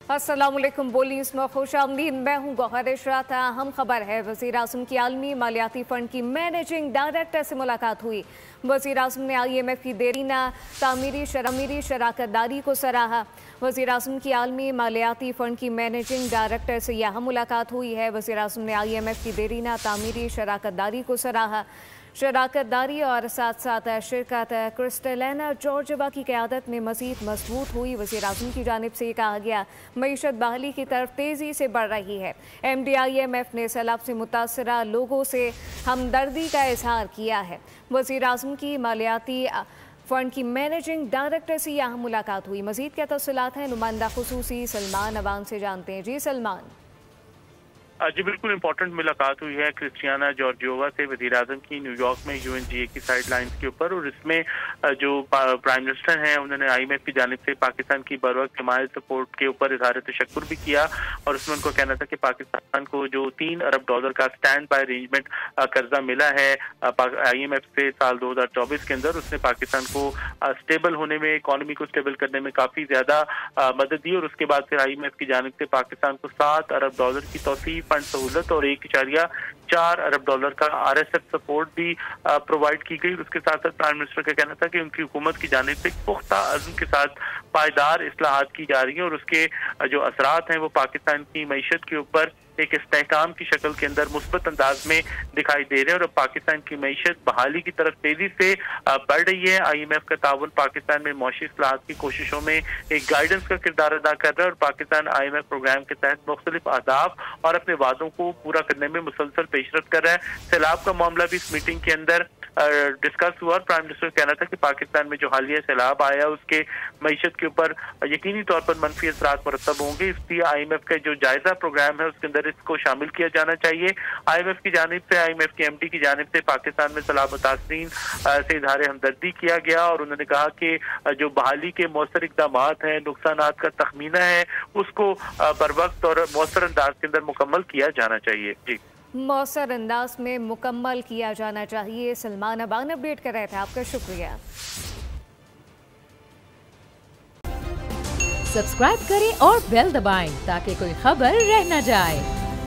अस्सलामुअलैकुम। बोली इसमें खुशामदीद। मैं हूँ गौहर इशरात। अहम खबर है, वज़ीर आज़म की आलमी मालियाती फ़ंड की मैनेजिंग डायरेक्टर से मुलाकात हुई। वज़ीर आज़म ने IMF की देरीना तामीरी शराकत दारी को सराहा। वज़ीर आज़म की आलमी मालियाती फ़ंड की मैनेजिंग डायरेक्टर से यह मुलाकात हुई है। वज़ीर आज़म ने IMF की देरीना तामीरी शराकत दारी को सराहा। शराकत दारी और साथ साथ शिरकत क्रिस्टलिना जॉर्जिवा की क़यादत में मज़ीद मजबूत हुई। वज़ीर आज़म की जानिब से कहा गया, मईशत बहाली की तरफ तेज़ी से बढ़ रही है। MD IMF ने सैलाब से मुतासरा लोगों से हमदर्दी का इजहार किया है। वज़ीर आज़म की मालियाती फ़ंड की मैनेजिंग डायरेक्टर से यहाँ मुलाकात हुई। मज़ीद क्या तफ़सीलात हैं, नुमाइंदा खुसूसी सलमान अवान से जानते हैं। जी सलमान। जी बिल्कुल इम्पोर्टेंट मुलाकात हुई है क्रिस्टियाना जॉर्जियोवा से वज़ीर आज़म की न्यूयॉर्क में UNGA की साइड लाइन्स के ऊपर। और इसमें जो प्राइम मिनिस्टर हैं उन्होंने IMF की जानिब से पाकिस्तान की बरवक्त हिमायत सपोर्ट के ऊपर इज़हार तशक्कुर भी किया। और उसमें उनको कहना था कि पाकिस्तान को जो $3 अरब का स्टैंड बाय अरेंजमेंट कर्जा मिला है IMF से साल 2024 के अंदर, उसने पाकिस्तान को स्टेबल होने में, इकॉनमी को स्टेबल करने में काफ़ी ज़्यादा मदद दी। और उसके बाद फिर IMF की जानिब से पाकिस्तान को $7 अरब की तौसीफ फंड सहूलत और $1.4 अरब का RSF सपोर्ट भी प्रोवाइड की गई। उसके साथ साथ प्राइम मिनिस्टर का कहना था कि उनकी हुकूमत की जानिब से पुख्ता अज़्म के साथ पायदार इस्लाहात की जा रही है और उसके जो असरात हैं वो पाकिस्तान की मईशत के ऊपर एक इस्तेहकाम की शक्ल के अंदर मुस्बत अंदाज में दिखाई दे रहे हैं। और पाकिस्तान की मईशत बहाली की तरफ तेजी से बढ़ रही है। IMF का ताउन पाकिस्तान में मौशी इस्लाहात की कोशिशों में एक गाइडेंस का किरदार अदा कर रहा है। और पाकिस्तान IMF प्रोग्राम के तहत मुख्तलिफ अहदाफ और अपने वादों को पूरा करने में मुसलसल पेशरफ कर रहा है। सैलाब का मामला भी इस मीटिंग के अंदर डिस्कस हुआ और प्राइम मिनिस्टर कहना था कि पाकिस्तान में जो हालिया सैलाब आया उसके मईशत के ऊपर यकीनी तौर पर मनफी असरात मुरतब होंगे। इसलिए IMF का जो जायजा प्रोग्राम है उसके अंदर इसको शामिल किया जाना चाहिए। IMF की जानिब से, IMF के MD की जानिब से पाकिस्तान में सैलाब मुतासरीन से इजहार हमदर्दी किया गया। और उन्होंने कहा कि जो बहाली के मौसर इक़दामात हैं, नुकसानात का तखमीना है, उसको बर वक्त और मौसर अंदाज के अंदर मुकम्मल किया जाना चाहिए। जी, मौसर अंदाज में मुकम्मल किया जाना चाहिए। सलमान अबान अपडेट कर रहे थे, आपका शुक्रिया। सब्सक्राइब करें और बेल दबाएं ताकि कोई खबर रह न जाए।